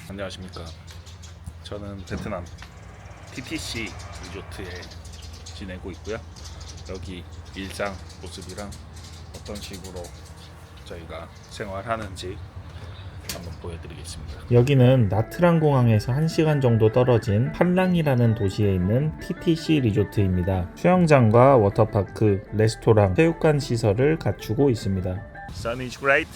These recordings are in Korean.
안녕하십니까. 저는 베트남 TTC 리조트에 지내고 있고요. 여기 일상 모습이랑 어떤 식으로 저희가 생활하는지 한번 보여드리겠습니다. 여기는 나트랑 공항에서 1시간 정도 떨어진 판랑이라는 도시에 있는 TTC 리조트입니다. 수영장과 워터파크, 레스토랑, 체육관 시설을 갖추고 있습니다. Sun is great.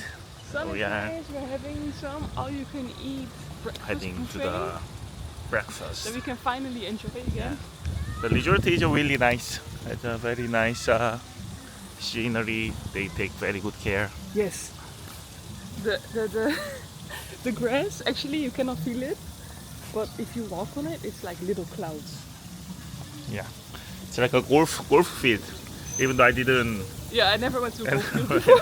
Sun Oh, is yeah. nice. We're having some all-you-can-eat breakfast Heading to buffet, the breakfast. so we can finally enjoy again. The resort is really nice. It's a very nice scenery. They take very good care. Yes. The grass, actually you cannot feel it, but if you walk on it, it's like little clouds. Yeah, it's like a golf field. Even though I didn't. Yeah, I never went to a golf field before.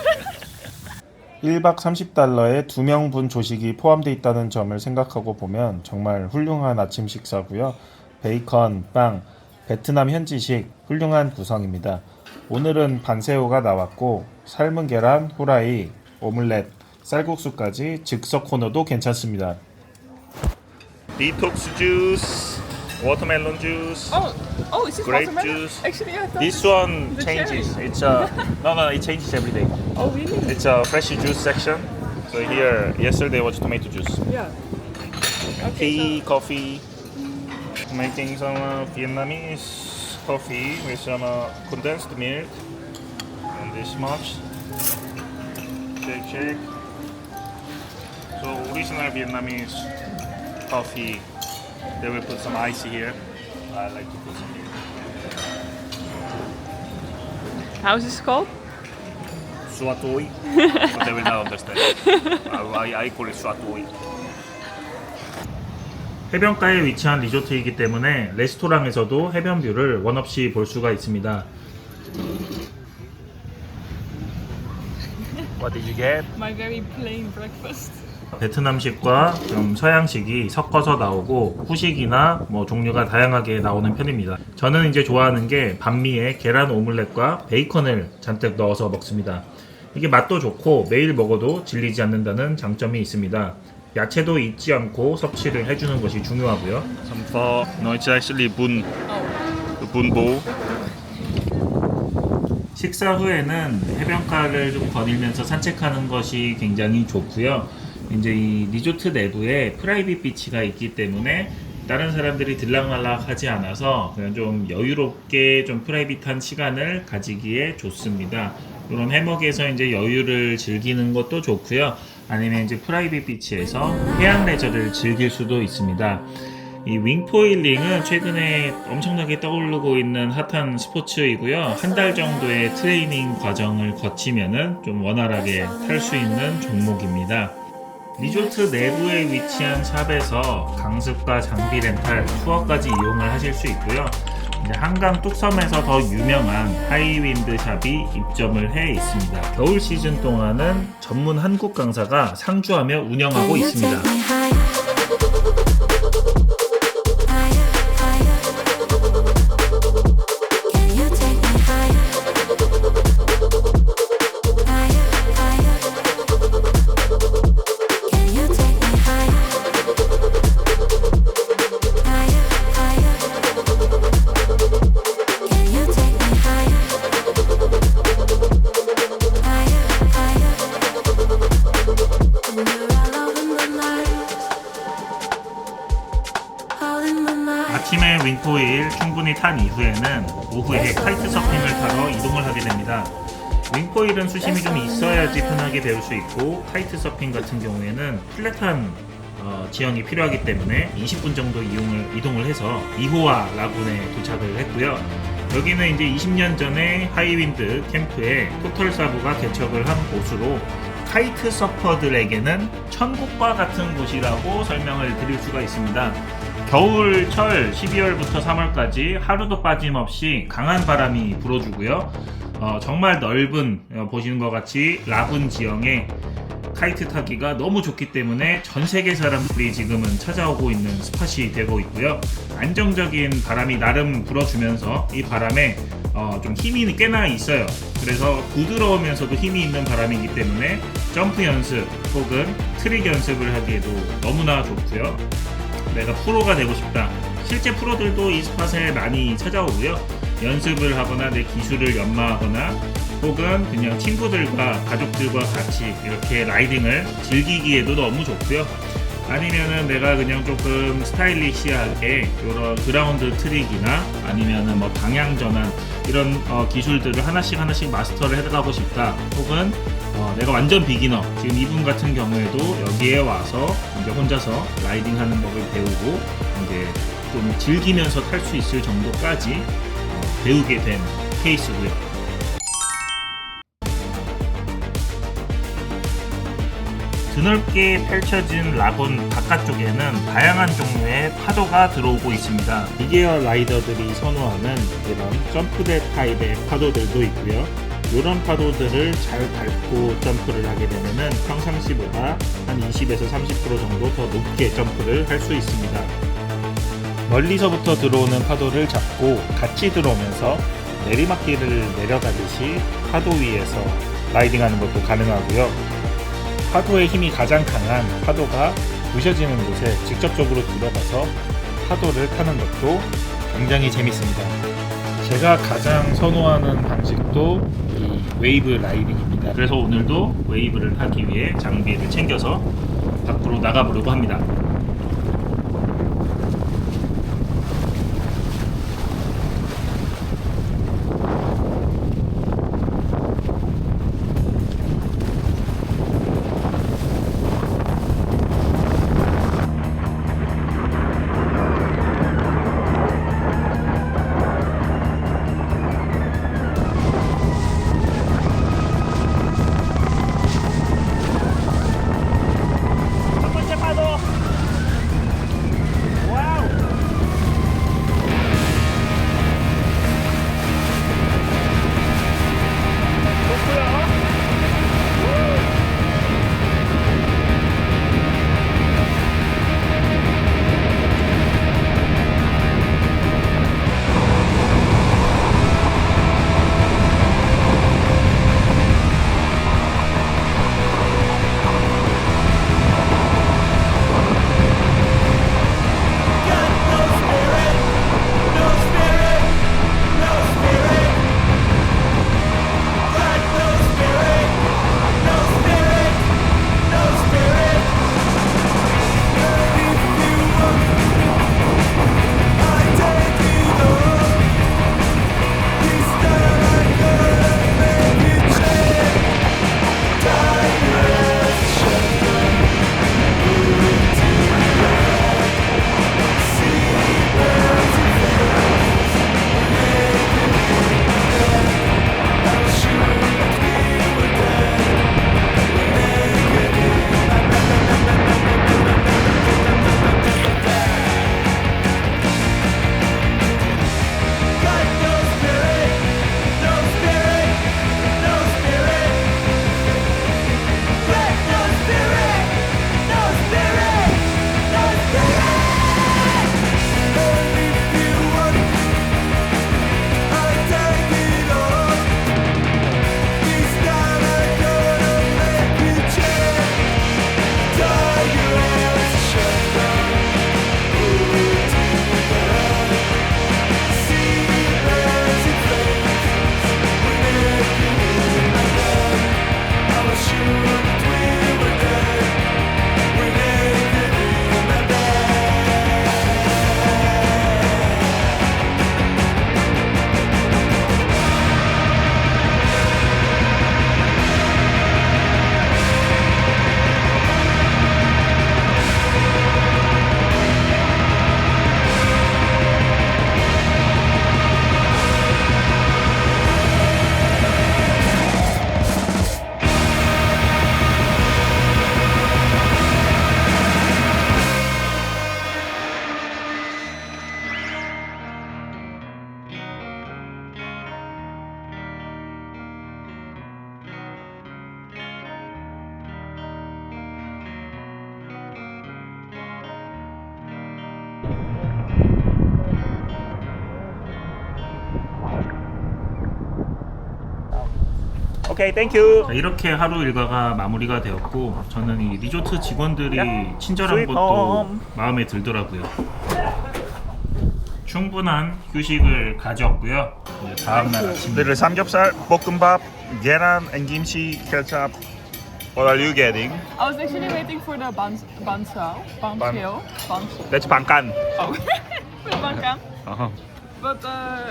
1박 30달러에 2명분 조식이 포함되어 있다는 점을 생각하고 보면 정말 훌륭한 아침 식사고요. 베이컨, 빵, 베트남 현지식 훌륭한 구성입니다. 오늘은 반새우가 나왔고 삶은 계란, 후라이, 오믈렛, 쌀국수까지 즉석 코너도 괜찮습니다. Detox juice, watermelon juice. Oh, is this Grape watermelon? juice. Actually, I thought This one the changes. cherry. It's no, it changes every day. Oh, really? It's a fresh juice section. So here, yesterday was tomato juice. Yeah. Tea, coffee. Making some Vietnamese coffee with some condensed milk. And this much. Shake. So original Vietnamese coffee. They will put some ice here. I like to put some here. How's this called? Suatoi. But they will not understand. I call it suatoi. 해변가에 위치한 리조트이기 때문에 레스토랑에서도 해변뷰를 원 없이 볼 수가 있습니다. What did you get? My very plain breakfast. 베트남식과 좀 서양식이 섞어서 나오고 후식이나 뭐 종류가 다양하게 나오는 편입니다. 저는 이제 좋아하는 게 반미에 계란 오믈렛과 베이컨을 잔뜩 넣어서 먹습니다. 이게 맛도 좋고 매일 먹어도 질리지 않는다는 장점이 있습니다. 야채도 잊지 않고 섭취를 해주는 것이 중요하고요. Some pho. No, it's actually bun. The bun bowl. 식사 후에는 해변가를 좀 거닐면서 산책하는 것이 굉장히 좋고요. 이제 이 리조트 내부에 프라이빗 비치가 있기 때문에 다른 사람들이 들락날락하지 않아서 그냥 좀 여유롭게 좀 프라이빗한 시간을 가지기에 좋습니다. 이런 해먹에서 이제 여유를 즐기는 것도 좋고요. 아니면 이제 프라이빗 비치에서 해양 레저를 즐길 수도 있습니다. 이 윙포일링은 최근에 엄청나게 떠오르고 있는 핫한 스포츠이고요. 한 달 정도의 트레이닝 과정을 거치면은 좀 원활하게 탈 수 있는 종목입니다. 리조트 내부에 위치한 샵에서 강습과 장비 렌탈, 투어까지 이용을 하실 수 있고요. 이제 한강 뚝섬에서 더 유명한 하이윈드 샵이 입점을 해 있습니다. 겨울 시즌 동안은 전문 한국 강사가 상주하며 운영하고 있습니다. 아침에 윙포일 충분히 탄 이후에는 오후에 카이트 서핑을 타러 이동을 하게 됩니다. 윙포일은 수심이 좀 있어야지 편하게 배울 수 있고 카이트 서핑 같은 경우에는 플랫한 지형이 필요하기 때문에 20분 정도 이동을 해서 이호아 라군에 도착을 했고요. 여기는 이제 20년 전에 하이윈드 캠프에 토털사부가 개척을 한 곳으로 카이트 서퍼들에게는 천국과 같은 곳이라고 설명을 드릴 수가 있습니다. 겨울철 12월부터 3월까지 하루도 빠짐없이 강한 바람이 불어주고요. 정말 넓은 보시는 것 같이 라군 지형에 카이트 타기가 너무 좋기 때문에 전 세계 사람들이 지금은 찾아오고 있는 스팟이 되고 있고요. 안정적인 바람이 나름 불어주면서 이 바람에 좀 힘이 꽤나 있어요. 그래서 부드러우면서도 힘이 있는 바람이기 때문에 점프 연습 혹은 트릭 연습을 하기에도 너무나 좋고요. 내가 프로가 되고 싶다. 실제 프로들도 이 스팟에 많이 찾아오고요. 연습을 하거나 내 기술을 연마하거나 혹은 그냥 친구들과 가족들과 같이 이렇게 라이딩을 즐기기에도 너무 좋고요. 아니면은 내가 그냥 조금 스타일리시하게 이런 그라운드 트릭이나 아니면은 뭐 방향 전환 이런 기술들을 하나씩 마스터를 해가고 싶다. 혹은 내가 완전 비기너, 지금 이분 같은 경우에도 여기에 와서 이제 혼자서 라이딩 하는 법을 배우고 이제 좀 즐기면서 탈 수 있을 정도까지 배우게 된 케이스고요. 드넓게 펼쳐진 라군 바깥쪽에는 다양한 종류의 파도가 들어오고 있습니다. 비계어 라이더들이 선호하는 이런 점프대 타입의 파도들도 있고요. 이런 파도들을 잘 밟고 점프를 하게 되면 평상시보다 한 20에서 30% 정도 더 높게 점프를 할 수 있습니다. 멀리서부터 들어오는 파도를 잡고 같이 들어오면서 내리막길을 내려가듯이 파도 위에서 라이딩하는 것도 가능하고요. 파도의 힘이 가장 강한 파도가 부셔지는 곳에 직접적으로 들어가서 파도를 타는 것도 굉장히 재밌습니다. 제가 가장 선호하는 방식도 이 웨이브 라이딩입니다. 그래서 오늘도 웨이브를 하기 위해 장비를 챙겨서 밖으로 나가보려고 합니다. 첫 번째 파도 오케이, 땡큐. 자, 이렇게 하루 일과가 마무리가 되었고 저는 이 리조트 직원들이 친절한 스윗 것도 홈. 마음에 들더라고요. 충분한 휴식을 가졌고요. 이제 다음날 아침 Little 삼겹살, 볶음밥, 계란, and kimchi, ketchup. What are you getting? I was actually waiting for the banseo. That's bangkan. Oh, for the bancam. Uh-huh. But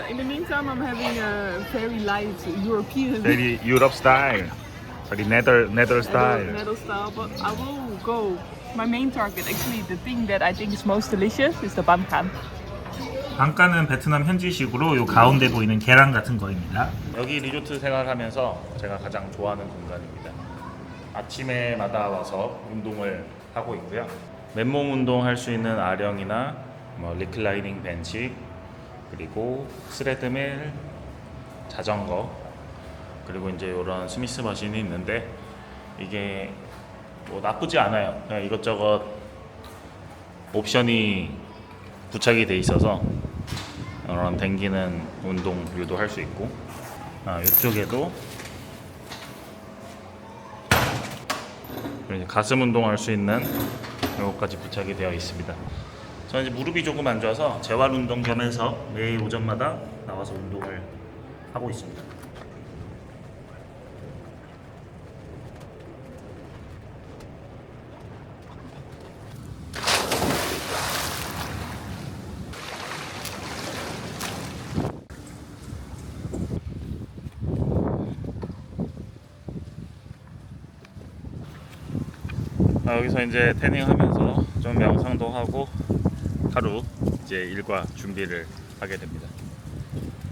in the meantime, I'm having a very light European Very Europe style. Very nether style. metal style. But I will go. My main target, actually, the thing that I think is most delicious is the bancam. 방가는 베트남 현지식으로 요 가운데 보이는 계란 같은 거입니다. 여기 리조트 생활하면서 제가 가장 좋아하는 공간입니다. 아침에마다 와서 운동을 하고 있고요. 맨몸 운동 할 수 있는 아령이나 뭐 리클라이닝 벤치, 그리고 스레드밀, 자전거, 그리고 이제 이런 스미스 머신이 있는데 이게 뭐 나쁘지 않아요. 그냥 이것저것 옵션이 부착이 돼 있어서 이런 댕기는 운동류도 할 수 있고, 이쪽에도 가슴 운동할 수 있는 이것까지 부착이 되어 있습니다. 저는 이제 무릎이 조금 안 좋아서 재활 운동 겸해서 매일 오전마다 나와서 운동을 하고 있습니다. 여기서 이제 태닝하면서 좀 명상도 하고 하루 이제 일과 준비를 하게 됩니다.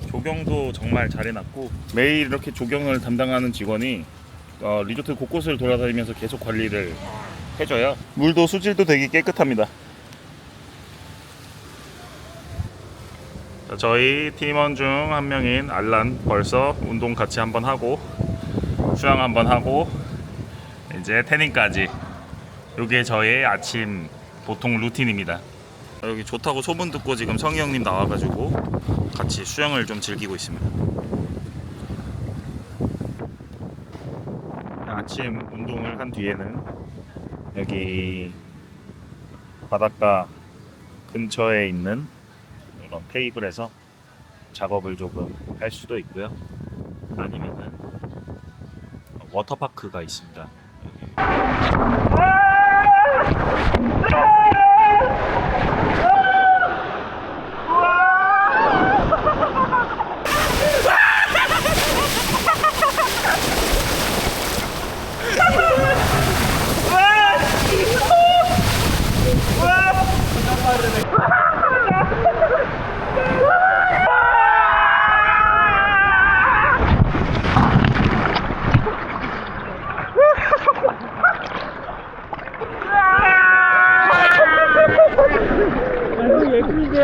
조경도 정말 잘 해놨고 매일 이렇게 조경을 담당하는 직원이 리조트 곳곳을 돌아다니면서 계속 관리를 해줘요. 물도 수질도 되게 깨끗합니다. 자, 저희 팀원 중 한 명인 알란 벌써 운동 같이 한번 하고 수영 한번 하고 이제 태닝까지. 이게 저의 아침 보통 루틴입니다. 여기 좋다고 소문 듣고 지금 성희 형님 나와가지고 같이 수영을 좀 즐기고 있습니다. 아침 운동을 한 뒤에는 여기 바닷가 근처에 있는 이런 테이블에서 작업을 조금 할 수도 있고요. 아니면은 워터파크가 있습니다.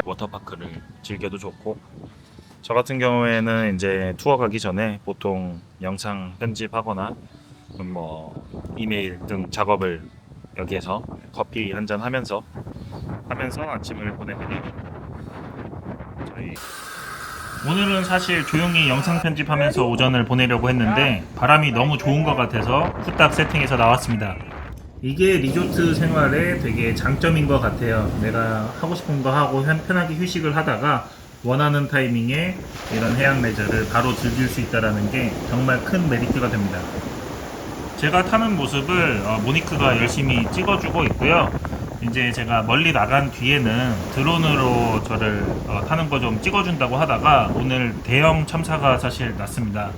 워터파크를 즐겨도 좋고, 저 같은 경우에는 이제 투어 가기 전에 보통 영상 편집하거나 뭐 이메일 등 작업을 여기에서 커피 한잔 하면서 아침을 보내거든요. 오늘은 사실 조용히 영상 편집하면서 오전을 보내려고 했는데 바람이 너무 좋은 것 같아서 후딱 세팅해서 나왔습니다. 이게 리조트 생활의 되게 장점인 것 같아요. 내가 하고 싶은 거 하고 편하게 휴식을 하다가 원하는 타이밍에 이런 해양 레저를 바로 즐길 수 있다는 게 정말 큰 메리트가 됩니다. 제가 타는 모습을 모니크가 열심히 찍어주고 있고요. 이제 제가 멀리 나간 뒤에는 드론으로 저를 타는 거 좀 찍어준다고 하다가 오늘 대형 참사가 사실 났습니다.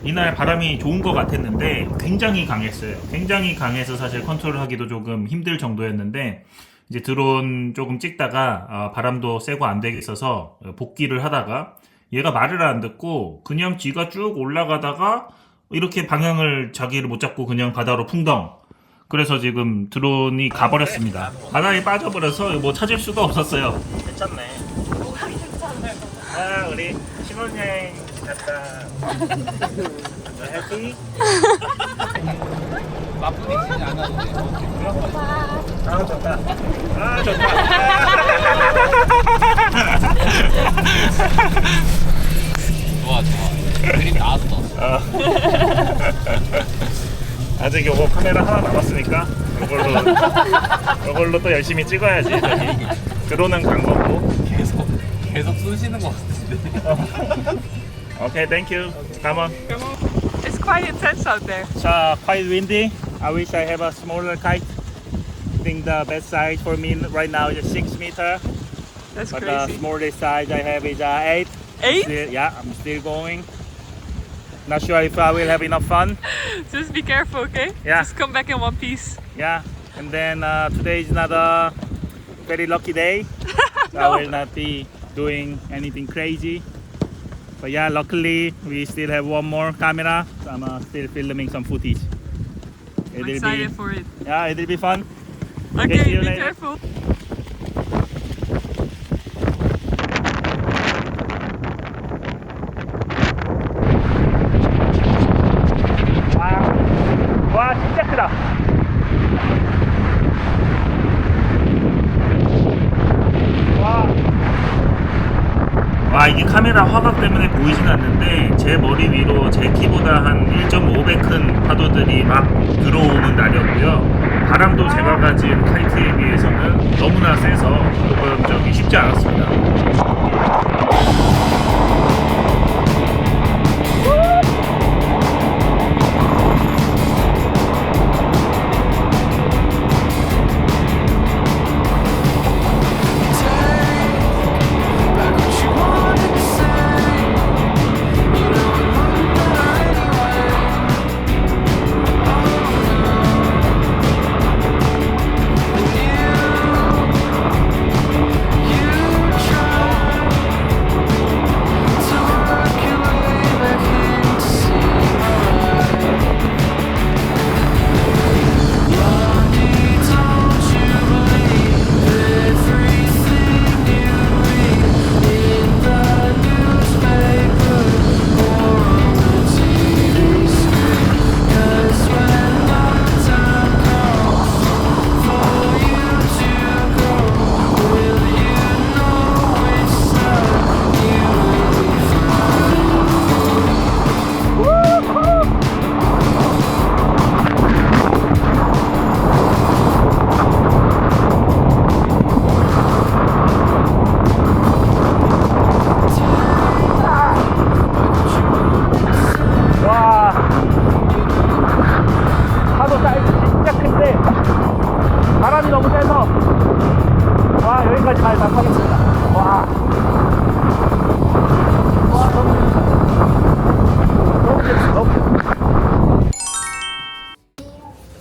이날 바람이 좋은 것 같았는데 굉장히 강했어요. 굉장히 강해서 사실 컨트롤하기도 조금 힘들 정도였는데 이제 드론 조금 찍다가 바람도 세고 안 되겠어서 복귀를 하다가 얘가 말을 안 듣고 그냥 지가 쭉 올라가다가 이렇게 방향을 자기를 못 잡고 그냥 바다로 풍덩. 그래서 지금 드론이 가버렸습니다. 바다에 빠져버려서 뭐 찾을 수가 없었어요. 괜찮네. 아, 우리 신혼여행 갔다. 해피? 마프닝이지 않아도 돼. 아, 좋다. 아, 좋다. 좋아, 좋아. 그림 나왔어. 아직 요거 카메라 하나 남았으니까 이걸로 또 열심히 찍어야지. 저기 드론은 간 거고. 계속 쏘시는 것 같은데. Okay, thank you. Come on. Come on. It's quite intense out there. It's quite windy. I wish I have a smaller kite. I think the best size for me right now is 6 meter. That's But the crazy. smallest size I have is 8. 8? Yeah, I'm still going. Not sure if I will have enough fun. Just be careful, okay? Yeah. Just come back in one piece. Yeah, and then today is not a very lucky day. So No. I will not be doing anything crazy. But yeah, luckily we still have one more camera. So I'm still filming some footage. I'm excited for it. Yeah, it'll be fun. Okay, see you be later. careful. 와 진짜 크다. 와 이게 카메라 화각 때문에 보이진 않는데 제 머리 위로 제 키보다 한 1.5배 큰 파도들이 막 들어오는 날이었고요. 바람도 제가 가진 카이트에 비해서는 너무나 세서 조금 저기 쉽지 않았습니다.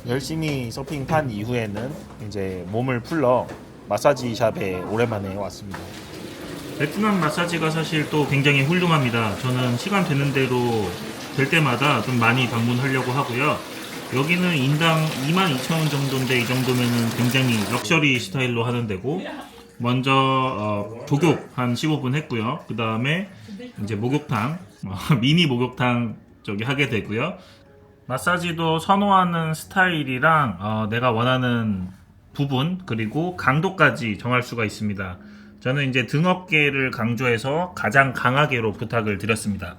열심히 서핑한 이후에는 이제 몸을 풀러 마사지 샵에 오랜만에 왔습니다. 베트남 마사지가 사실 또 굉장히 훌륭합니다. 저는 시간 되는 대로 될 때마다 좀 많이 방문하려고 하고요. 여기는 인당 22,000원 정도인데 이 정도면은 굉장히 럭셔리 스타일로 하는 데고 먼저 조욕 한 15분 했고요. 그 다음에 이제 목욕탕 미니 목욕탕 저기 하게 되고요. 마사지도 선호하는 스타일이랑 내가 원하는 부분 그리고 강도까지 정할 수가 있습니다. 저는 이제 등 어깨를 강조해서 가장 강하게로 부탁을 드렸습니다.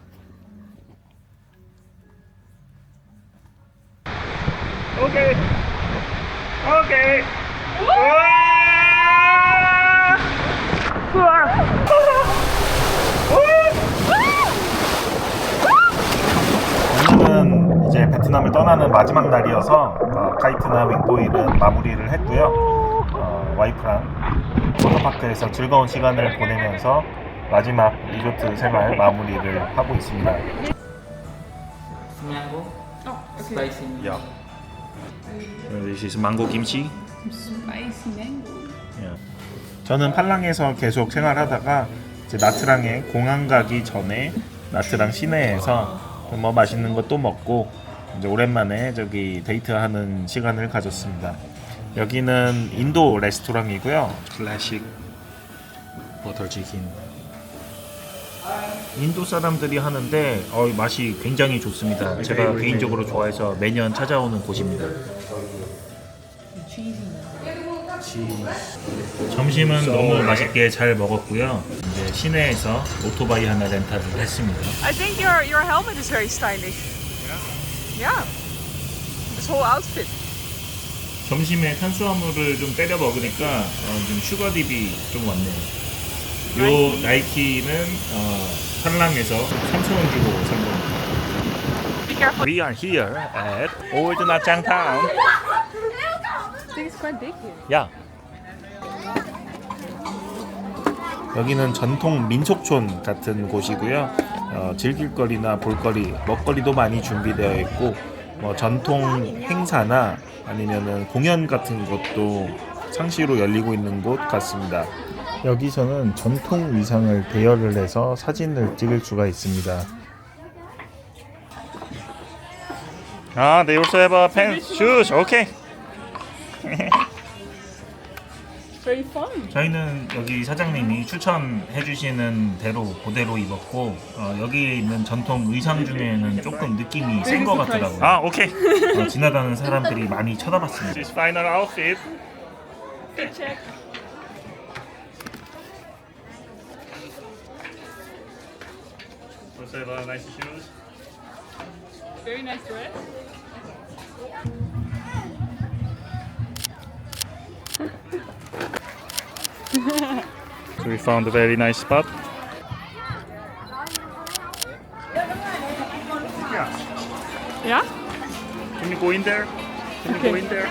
오케이 오케이 오늘은 이제 베트남을 떠나는 마지막 날이어서 카이트나 윙보일은 마무리를 했고요. 와이프랑 워터파크에서 즐거운 시간을 보내면서 마지막 리조트 생활 마무리를 하고 있습니다. Mango, Oh, okay. spicy. Yeah. This is mango kimchi. Spicy mango. 저는 팔랑에서 계속 생활하다가 이제 나트랑에 공항 가기 전에 나트랑 시내에서 뭐 맛있는 것도 먹고 이제 오랜만에 저기 데이트하는 시간을 가졌습니다. 여기는 인도 레스토랑이고요. 클래식 버터 치킨. 인도 사람들이 하는데 맛이 굉장히 좋습니다. 제가 개인적으로 좋아해서 매년 찾아오는 곳입니다. 점심은 너무 맛있게 잘 먹었고요. 이제 시내에서 오토바이 하나 렌탈을 했습니다. I think your helmet is very stylish. Yeah. This whole outfit. 점심에 탄수화물을 좀 때려 먹으니까 좀 슈거딥이 좀 왔네요. 요 나이키는 한랑에서 3,000원 주고 산 겁니다. Be careful. We are here at Old Nachang Town. I think it's quite big here. 야. 여기는 전통 민속촌 같은 곳이고요. 즐길거리나 볼거리, 먹거리도 많이 준비되어 있고 뭐 전통 행사나 아니면은 공연 같은 것도 상시로 열리고 있는 곳 같습니다. 여기서는 전통 의상을 대여를 해서 사진을 찍을 수가 있습니다. 아, they also have pants, shoes. Okay. Very fun. 저희는 여기 사장님이 추천해 주시는 대로 그대로 입었고 여기 있는 전통 의상 중에는 조금 느낌이 센 것 같더라고요. 아, 오케이. 지나가는 사람들이 많이 쳐다봤습니다. This final outfit. Check. Also have nice shoes. Very nice dress. So we found a very nice spot. Yeah? Can you go in there? Can you go in there?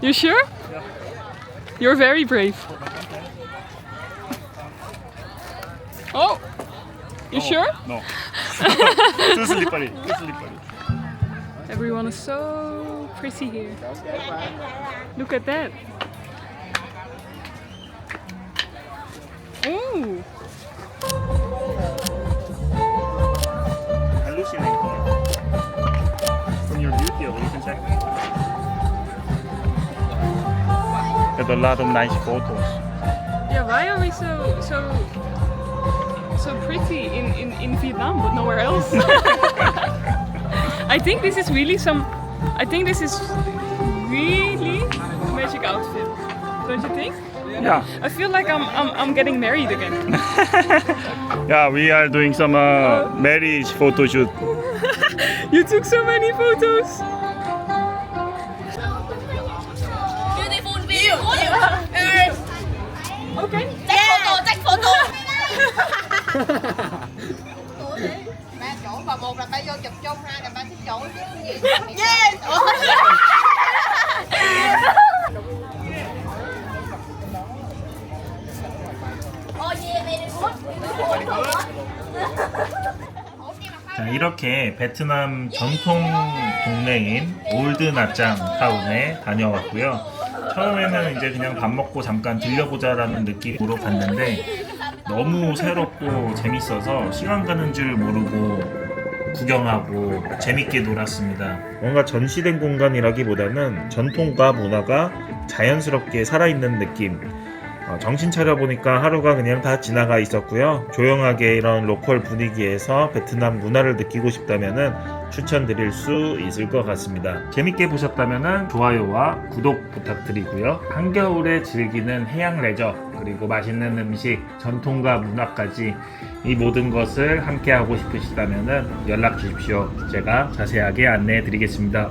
You sure? Yeah. You're very brave. Oh! You sure? No. Too slippery. Too slippery. Everyone is so pretty here. Look at that. Ooh. Hallucinating. From your beauty, you can check. There's a lot of nice photos. Yeah, why are we so pretty in Vietnam but nowhere else? I think this is really really a magic outfit. Don't you think? Yeah. I feel like I'm getting married again. Yeah, we are doing some marriage photo shoot. You took so many photos. Beautiful view. Okay. Take photo. Ba chỗ bà một là ba vô chụp chung, hai là ba thích chỗ chứ gì. Yeah. Oh yeah, very good. 자, 이렇게 베트남 전통 동네인 올드 나짱 타운에 다녀왔고요. 처음에는 이제 그냥 밥 먹고 잠깐 들려보자라는 느낌으로 갔는데 너무 새롭고 재밌어서 시간 가는 줄 모르고 구경하고 재밌게 놀았습니다. 뭔가 전시된 공간이라기보다는 전통과 문화가 자연스럽게 살아있는 느낌. 정신 차려보니까 하루가 그냥 다 지나가 있었고요. 조용하게 이런 로컬 분위기에서 베트남 문화를 느끼고 싶다면은 추천드릴 수 있을 것 같습니다. 재밌게 보셨다면은 좋아요와 구독 부탁드리고요. 한겨울에 즐기는 해양 레저 그리고 맛있는 음식, 전통과 문화까지 이 모든 것을 함께 하고 싶으시다면은 연락 주십시오. 제가 자세하게 안내해 드리겠습니다.